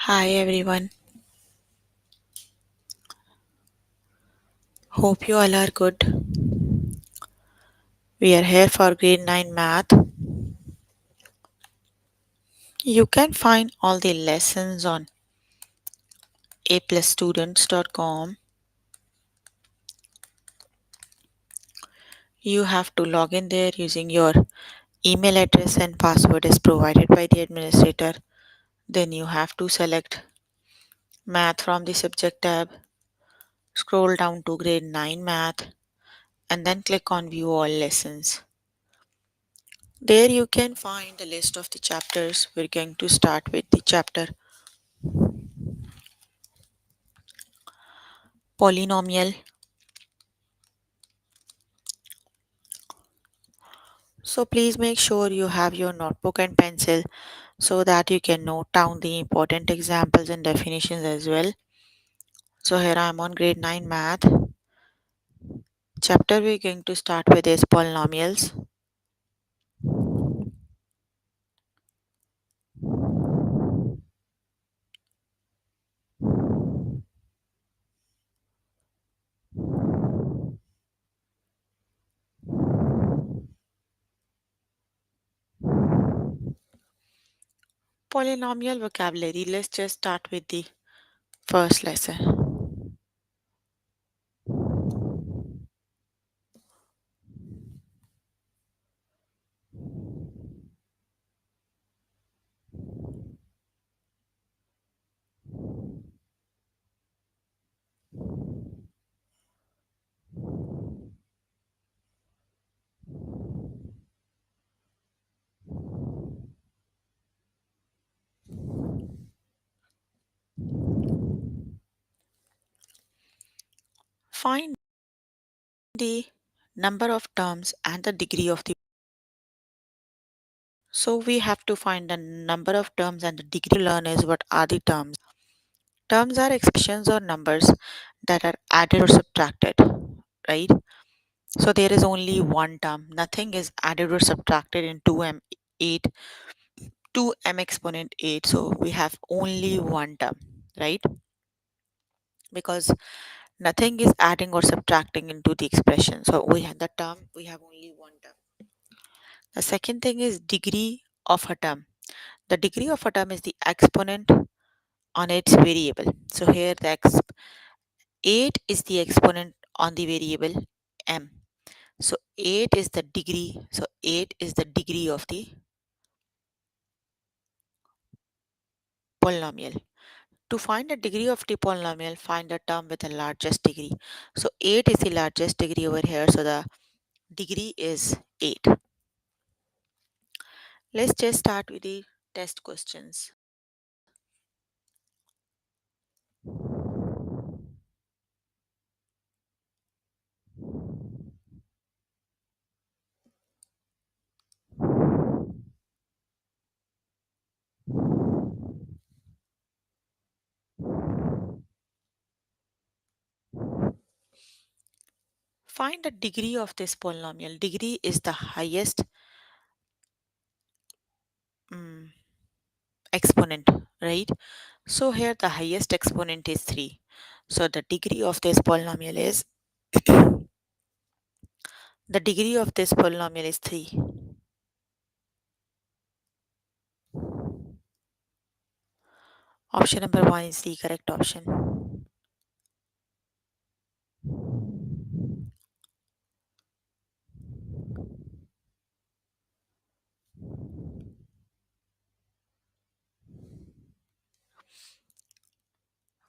Hi everyone, hope you all are good. We are here for grade 9 math. You can find all the lessons on aplusstudents.com. You have to log in there using your email address and password is provided by the administrator. Then you have to select math from the subject tab, scroll down to grade 9 math and then click on view all lessons. There you can find the list of the chapters. We're going to start with the chapter polynomial. So please make sure you have your notebook and pencil so that you can note down the important examples and definitions as well. So here I am on grade 9 math. Chapter we're going to start with is polynomials. Polynomial vocabulary. Let's just start with the first lesson. Find the number of terms and the degree of the. So we have to find the number of terms and the degree. Learn is what are the terms. Terms are expressions or numbers that are added or subtracted, right? So there is only one term. Nothing is added or subtracted in 2m 8, 2m exponent 8. So we have only one term, right? Because nothing is adding or subtracting into the expression. So we have the term, we have only one term. The second thing is degree of a term. The degree of a term is the exponent on its variable. So here the 8 is the exponent on the variable m. So 8 is the degree. So 8 is the degree of the polynomial. To find the degree of the polynomial, find the term with the largest degree. So 8 is the largest degree over here. So the degree is 8. Let's just start with the test questions. Find the degree of this polynomial. Degree is the highest exponent, right? So here the highest exponent is 3. So the degree of this polynomial is the degree of this polynomial is 3. Option number 1 is the correct option.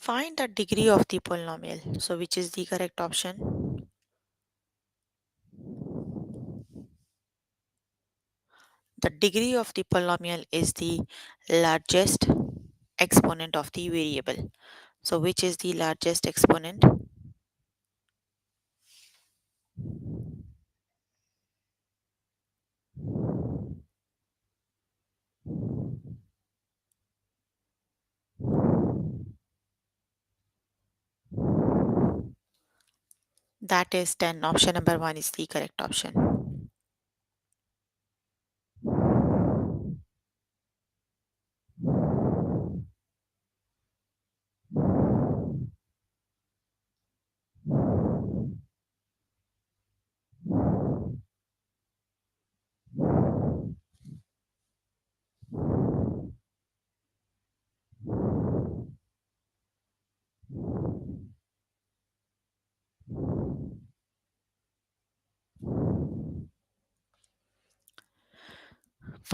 Find the degree of the polynomial. So which is the correct option? The degree of the polynomial is the largest exponent of the variable. So which is the largest exponent? That is 10. Option number 1 is the correct option.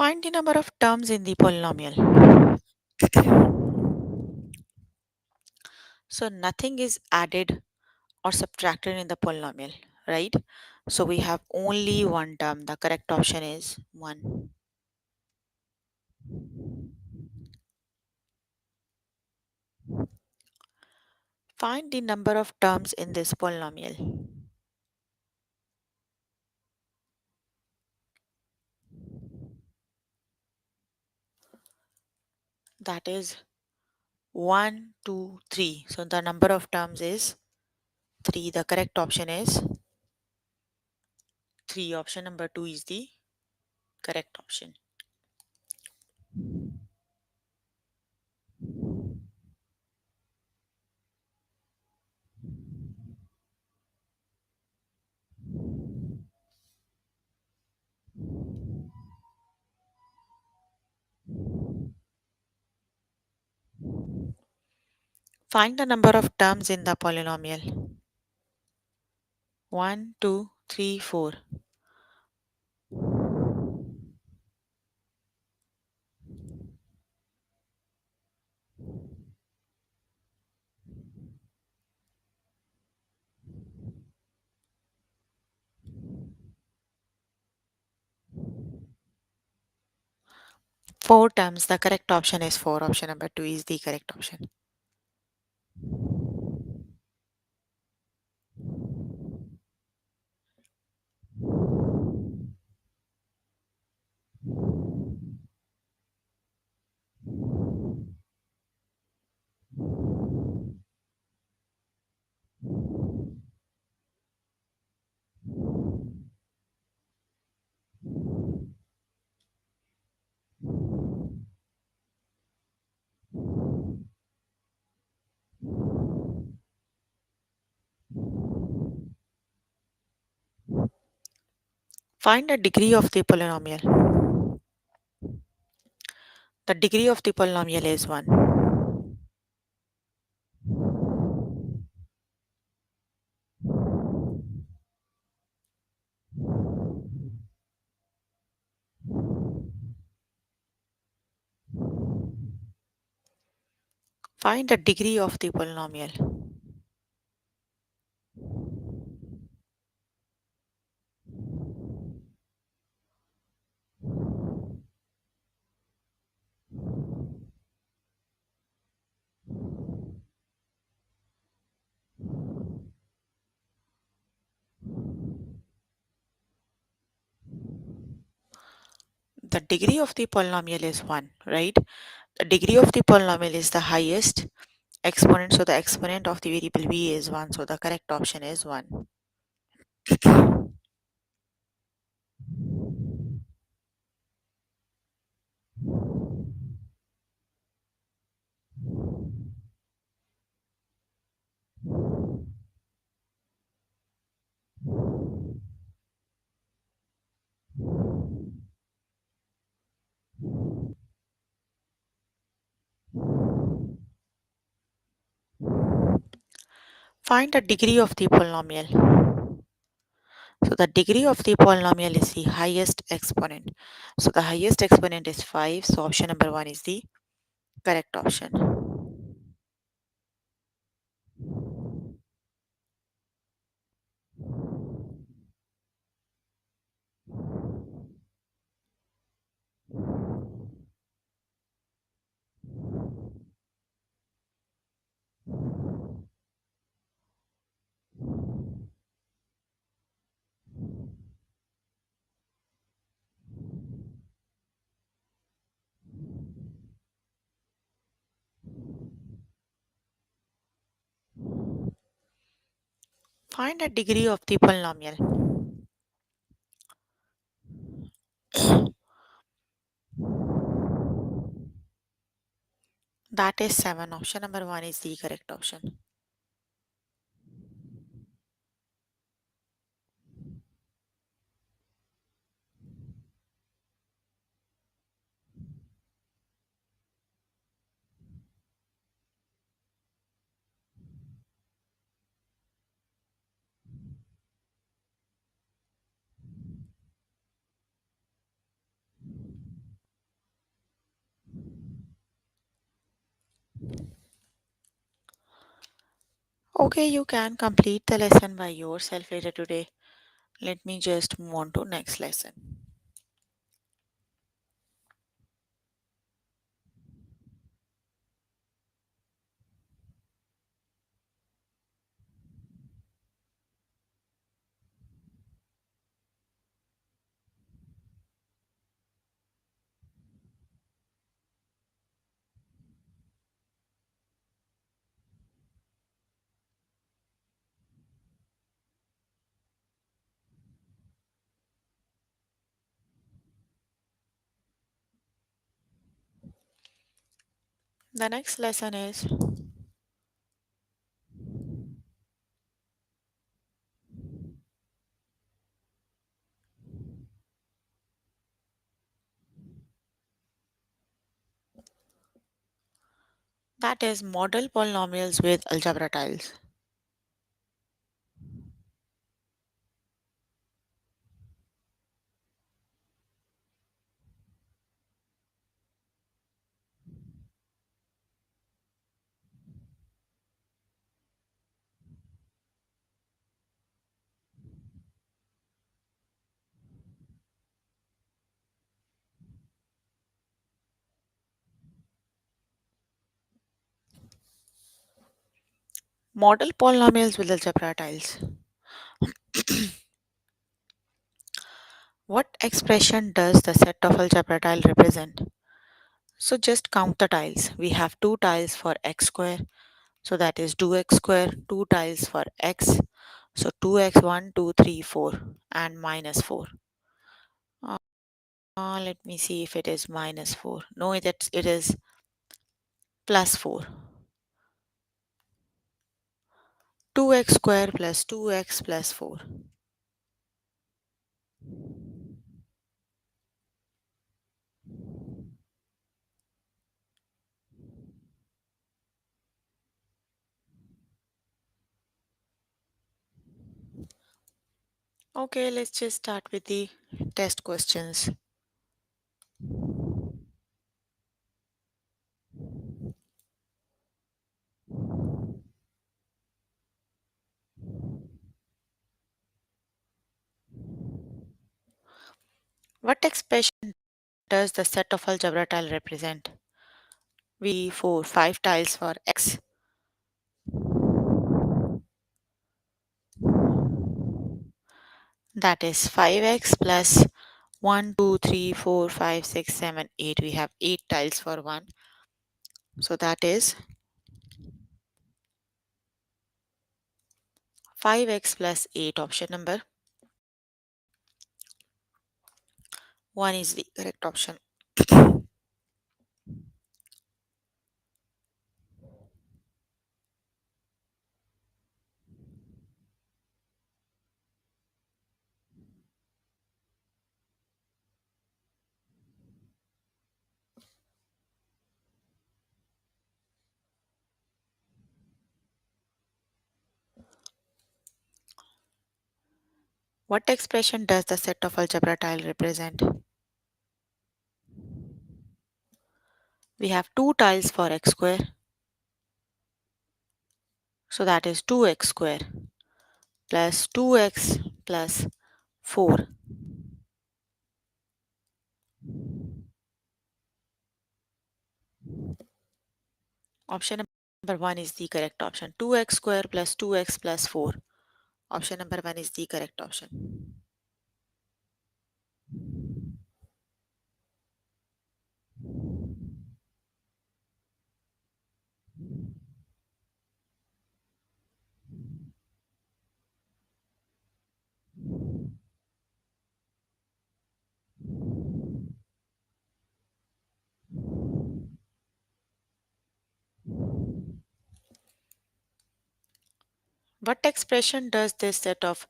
Find the number of terms in the polynomial. So nothing is added or subtracted in the polynomial, right? So we have only one term. The correct option is 1. Find the number of terms in this polynomial. That is 1, 2, 3. So the number of terms is 3. The correct option is 3. Option number 2 is the correct option. Find the number of terms in the polynomial. 1, 2, 3, 4. 4 terms. The correct option is 4. Option number 2 is the correct option. Find the degree of the polynomial. The degree of the polynomial is 1. Find the degree of the polynomial. The degree of the polynomial is 1, right? The degree of the polynomial is the highest exponent. So the exponent of the variable b is 1. So the correct option is 1. Find the degree of the polynomial. So the degree of the polynomial is the highest exponent. So the highest exponent is 5. So option number 1 is the correct option. Find the degree of the polynomial. That is 7. Option number 1 is the correct option. Okay, you can complete the lesson by yourself later today. Let me just move on to next lesson. The next lesson is that is model polynomials with algebra tiles. Model polynomials with algebra tiles. What expression does the set of algebra tile represent? So just count the tiles. We have two tiles for x square, so that is 2x square, two tiles for x, so 2x 1, 2, 3, 4, and minus 4. Let me see if it is minus 4. No, it is plus 4. 2x square plus 2x plus 4. Okay, let's just start with the test questions. What expression does the set of algebra tile represent? We 5 tiles for x. That is 5x plus 1, 2, 3, 4, 5, 6, 7, 8. We have 8 tiles for 1. So that is 5x plus 8. Option number 1 is the correct option. What expression does the set of algebra tile represent? We have 2 tiles for x square. So that is 2x square plus 2x plus 4. Option number 1 is the correct option. 2x square plus 2x plus 4. Option number 1 is the correct option. What expression does this set of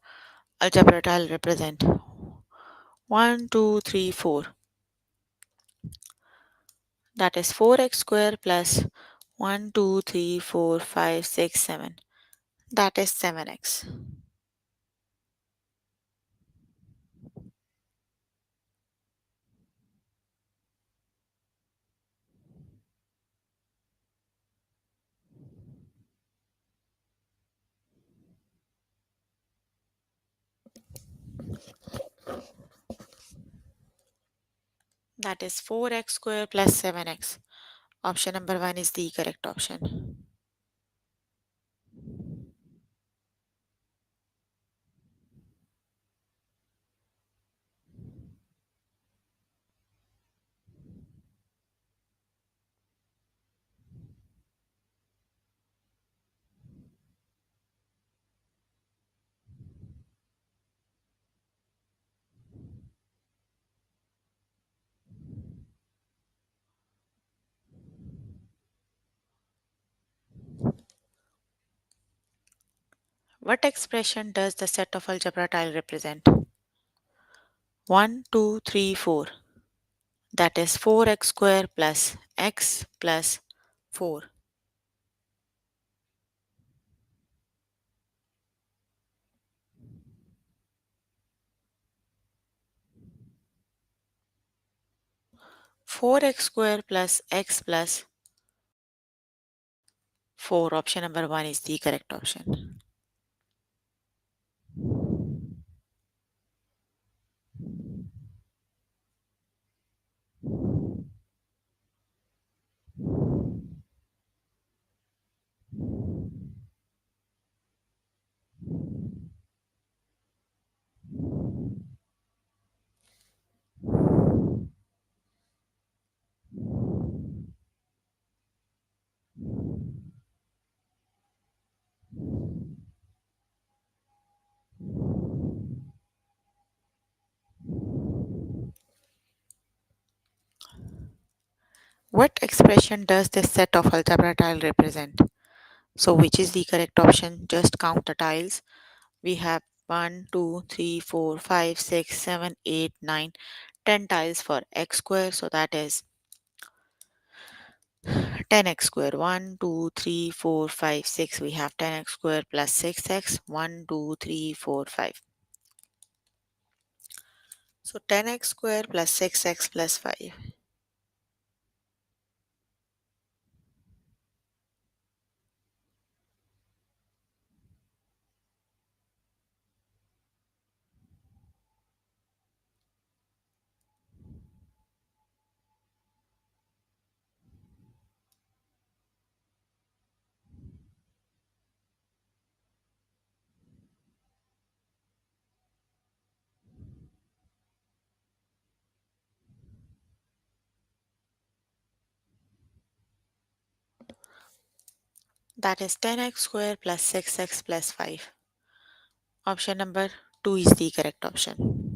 algebra tile represent? 1, 2, 3, 4. That is 4x square plus 1, 2, 3, 4, 5, 6, 7. That is 7x. That is 4x square plus 7x. Option number 1 is the correct option. What expression does the set of algebra tile represent? 1, 2, 3, 4. That is 4x square plus x plus 4. 4x square plus x plus 4. Option number 1 is the correct option. What expression does this set of algebra tile represent? So which is the correct option? Just count the tiles. We have 1, 2, 3, 4, 5, 6, 7, 8, 9, 10 tiles for x square. So that is 10x square. 1, 2, 3, 4, 5, 6. We have 10x square plus 6x. 1, 2, 3, 4, 5. So 10x square plus 6x plus 5. That is 10x square plus 6x plus 5. Option number 2 is the correct option.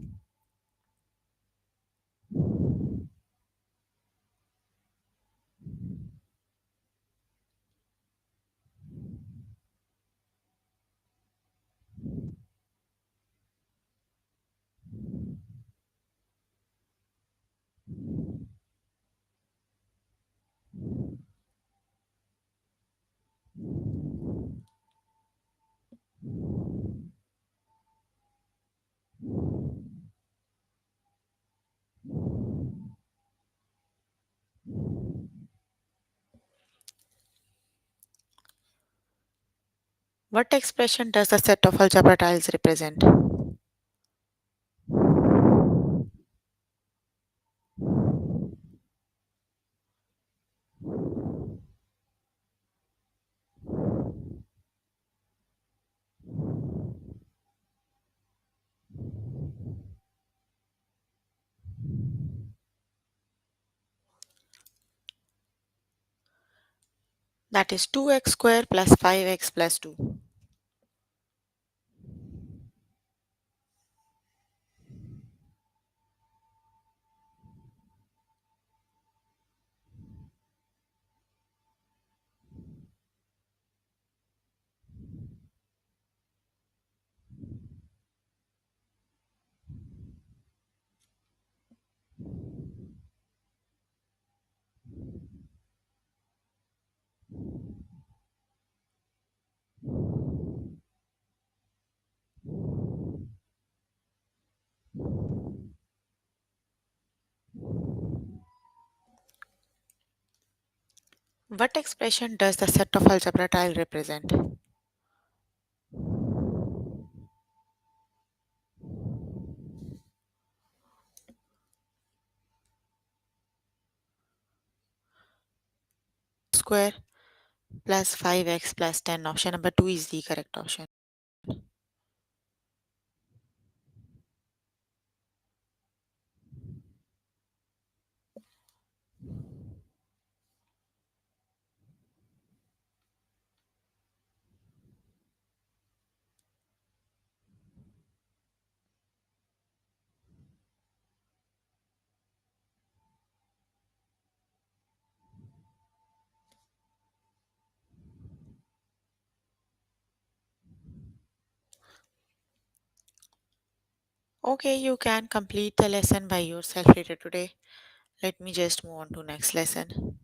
What expression does the set of algebra tiles represent? That is 2x square plus 5x plus 2. What expression does the set of algebra tile represent? square plus 5x plus 10. Option number 2 is the correct option. Okay, you can complete the lesson by yourself later today. Let me just move on to next lesson.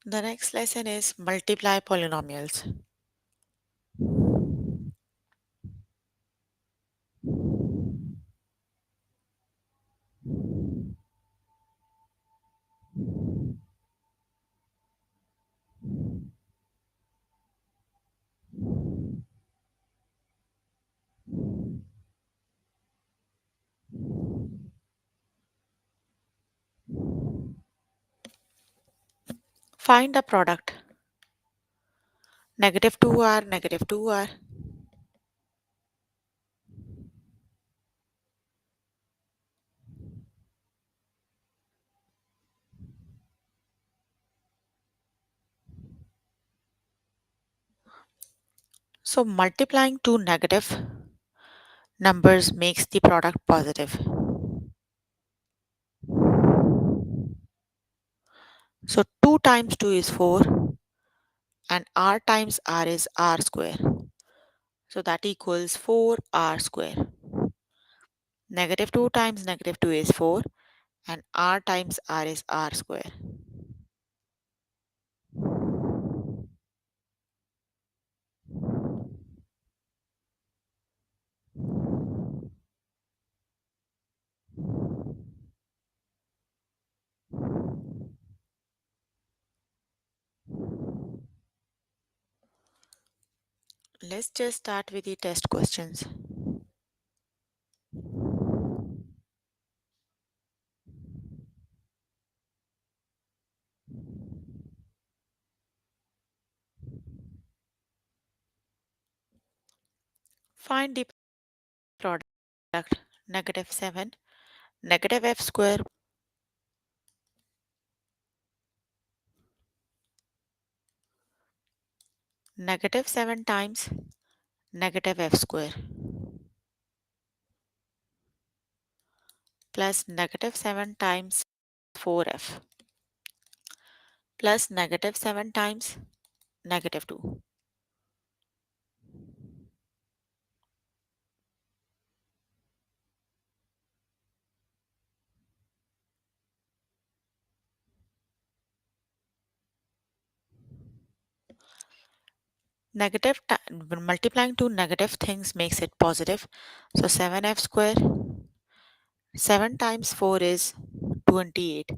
The next lesson is multiply polynomials. Find the product. Negative 2r, negative 2r. So multiplying two negative numbers makes the product positive. So 2 times 2 is 4 and r times r is r square. So that equals 4r square. Negative 2 times negative 2 is 4 and r times r is r square. Let's just start with the test questions. Find the product. Negative 7, negative f square, negative 7 times negative f square plus negative 7 times 4f plus negative 7 times negative 2. Multiplying two negative things makes it positive. So 7f square, 7 times 4 is 28,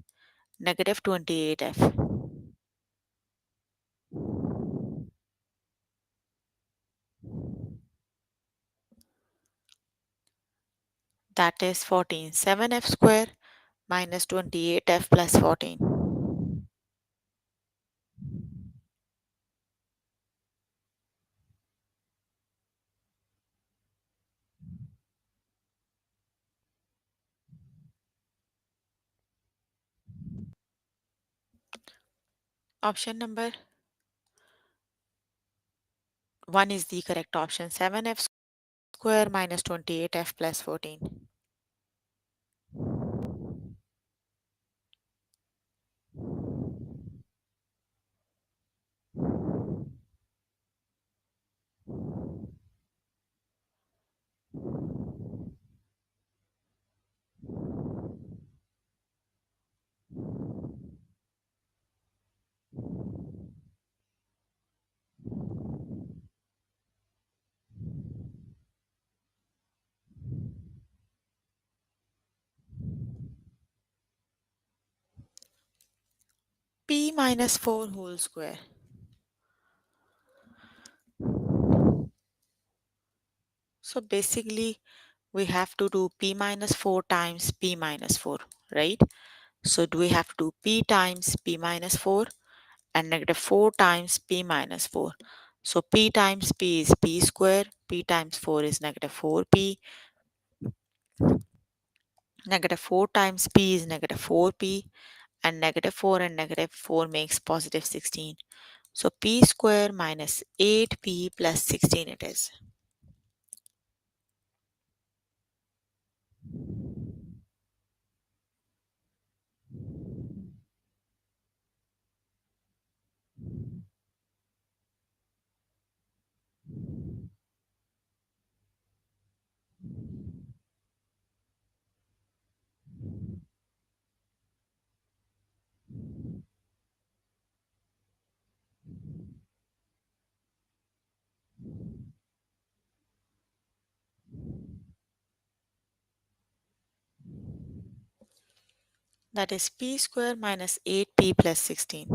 negative 28f. That is 14. 7f square minus 28f plus 14. Option number 1 is the correct option. 7f square minus 28f plus 14. p minus 4 whole square. So basically we have to do p minus 4 times p minus 4, right? So do we have to do p times p minus 4 and negative 4 times p minus 4. So p times p is p square, p times 4 is negative 4p, negative 4 times p is negative 4p, and negative 4 and negative 4 makes positive 16. So p square minus 8p plus 16 it is. That is p square minus 8p plus 16.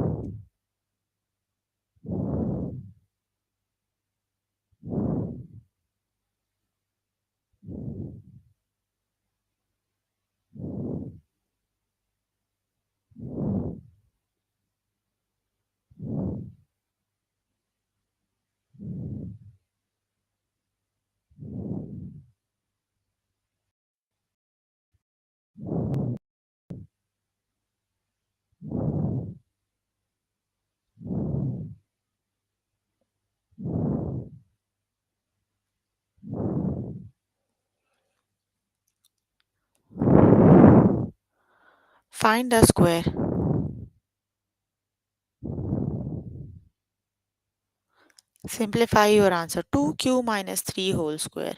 Find the square. Simplify your answer. 2q minus 3 whole square.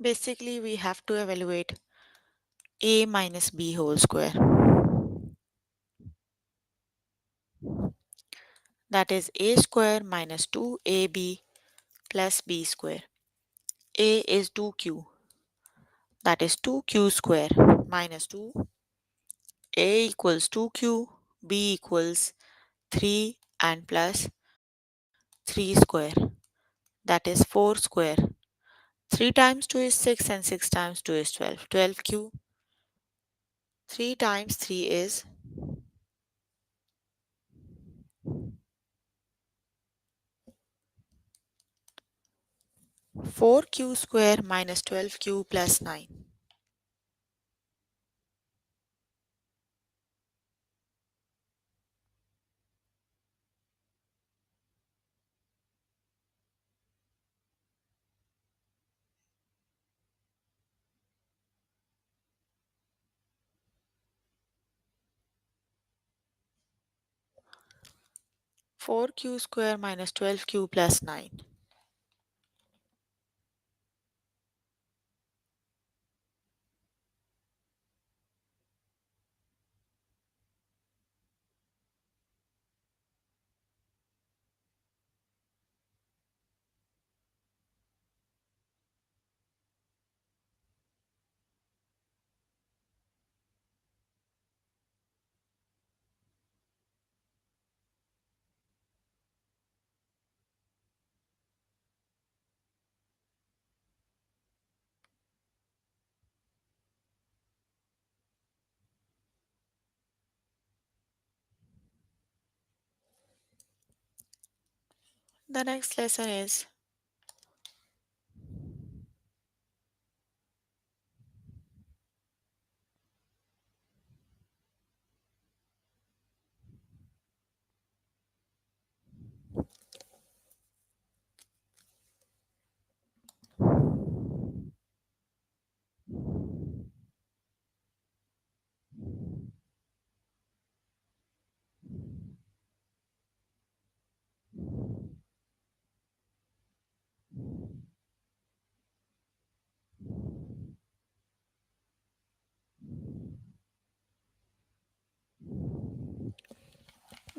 Basically, we have to evaluate a minus b whole square. That is a square minus 2ab plus b square. A is 2q. That is 2q square minus 2. A equals 2q, b equals 3 and plus 3 square. That is 4 square. 3 times 2 is 6 and 6 times 2 is 12. 12q. 3 times 3 is 4q square minus 12q plus 9. 4q square minus 12q plus 9. The next lesson is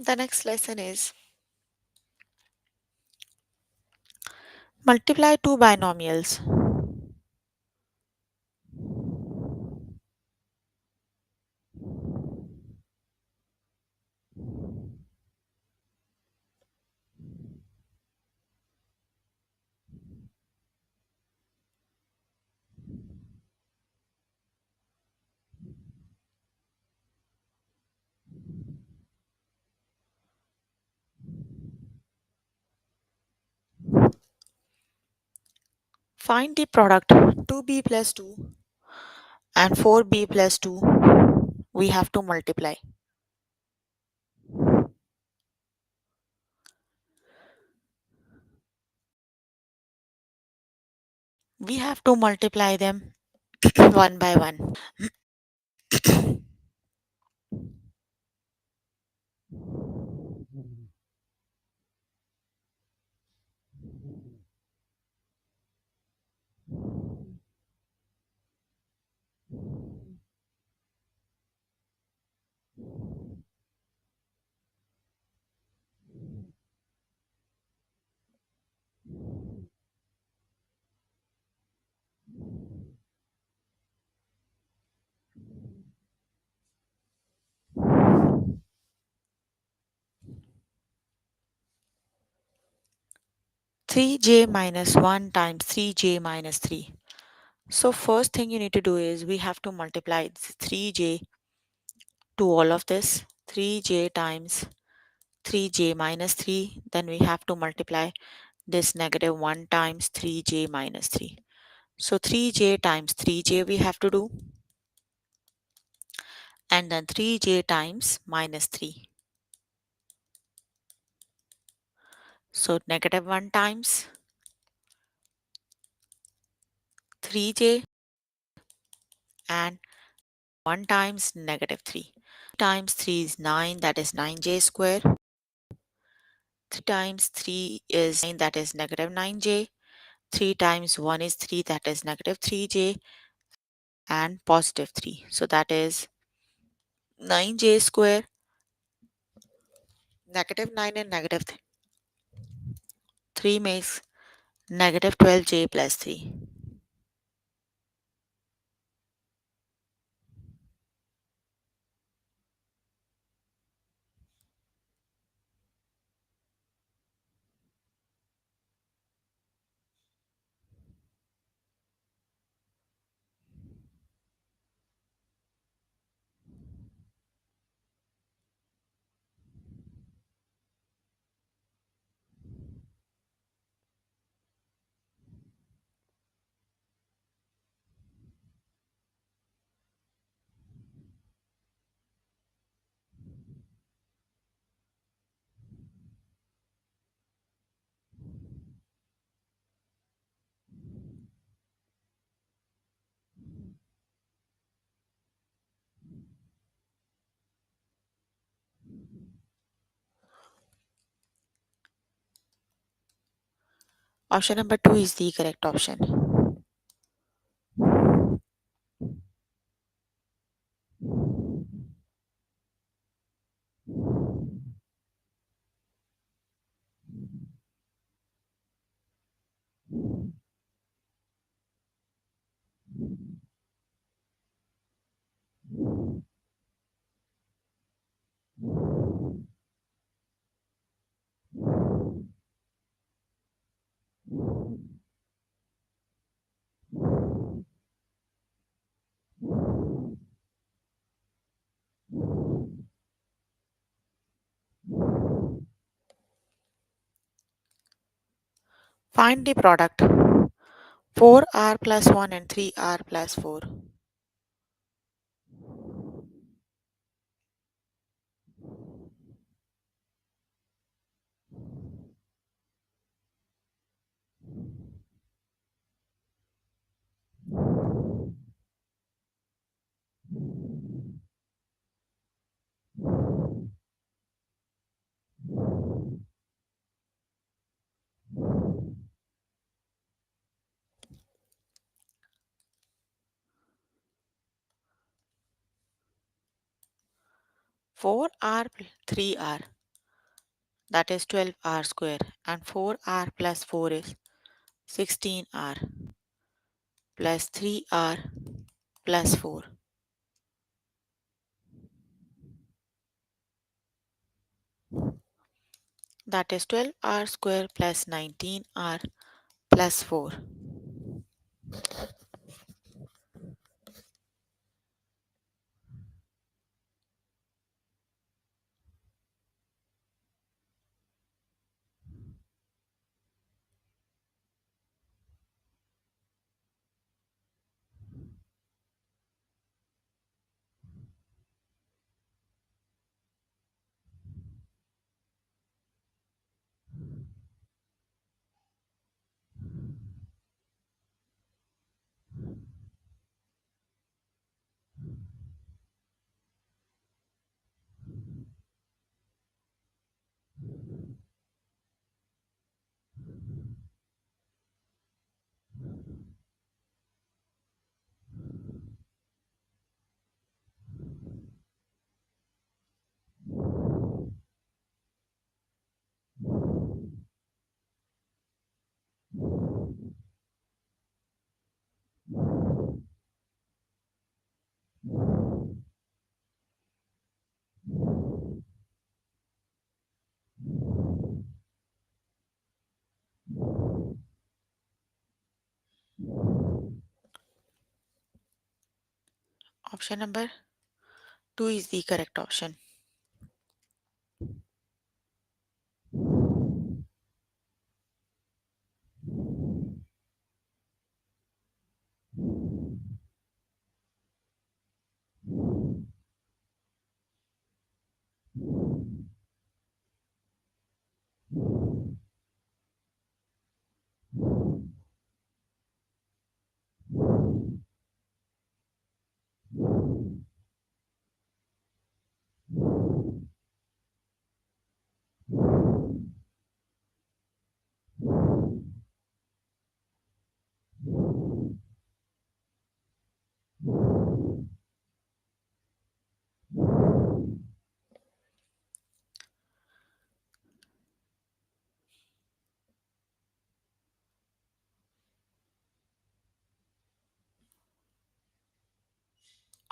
The next lesson is multiply two binomials. Find the product 2b plus 2 and 4b plus 2. We have to multiply. We have to multiply them one by one. 3j minus 1 times 3j minus 3. So first thing you need to do is we have to multiply 3j to all of this. 3j times 3j minus 3. Then we have to multiply this negative 1 times 3j minus 3. So 3j times 3j we have to do, and then 3j times minus 3. So negative 1 times 3j and 1 times negative 3. Times 3 is 9, that is 9j square. 3 times 3 is 9, that is negative 9j. 3 times 1 is 3, that is negative 3j, and positive 3. So that is 9j square, negative 9 and negative 3 makes negative 12j plus 3. Option number 2 is the correct option. Find the product 4r plus 1 and 3r plus 4. 4r 3r. that is 12r square, and 4r plus 4 is 16r plus 3r plus 4, that is 12r square plus 19r plus 4. Option number 2 is the correct option.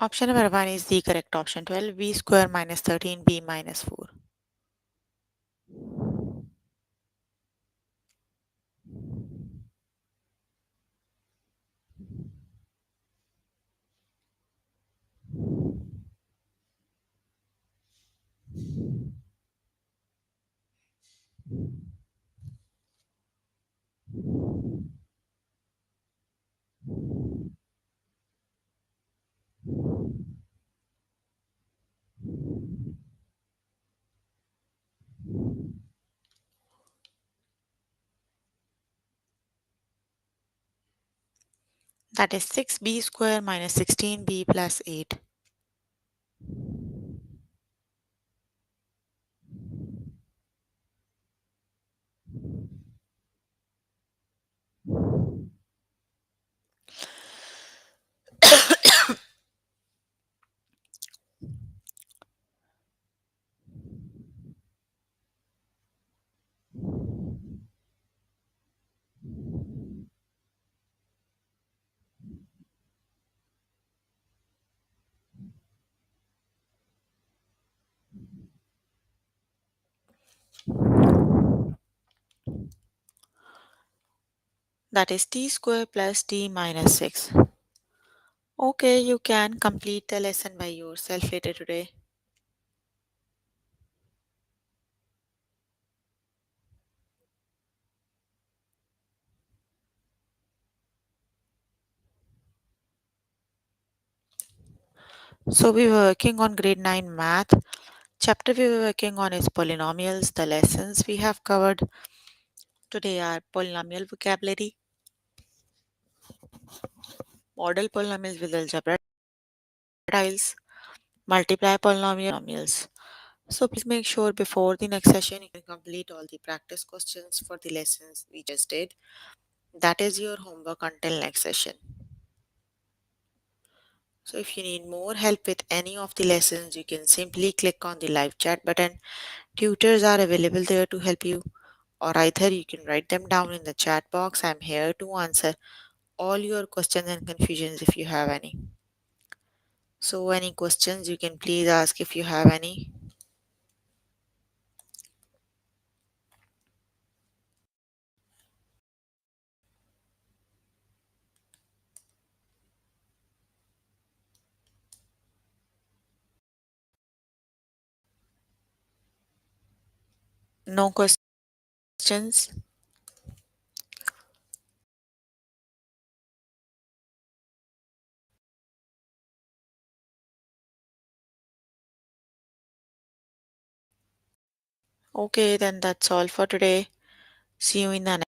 Option number 1 is the correct option. 12b square minus 13b minus 4. That is 6b square minus 16b plus 8. That is t square plus t minus 6. Okay, you can complete the lesson by yourself later today. So we were working on grade 9 math. Chapter we were working on is polynomials. The lessons we have covered today are polynomial vocabulary, model polynomials with algebra tiles, multiply polynomials. So please make sure before the next session you can complete all the practice questions for the lessons we just did. That is your homework until next session. So if you need more help with any of the lessons, you can simply click on the live chat button. Tutors are available there to help you, or either you can write them down in the chat box. I'm here to answer all your questions and confusions if you have any. So any questions you can please ask if you have any. No questions? Okay, then that's all for today. See you in the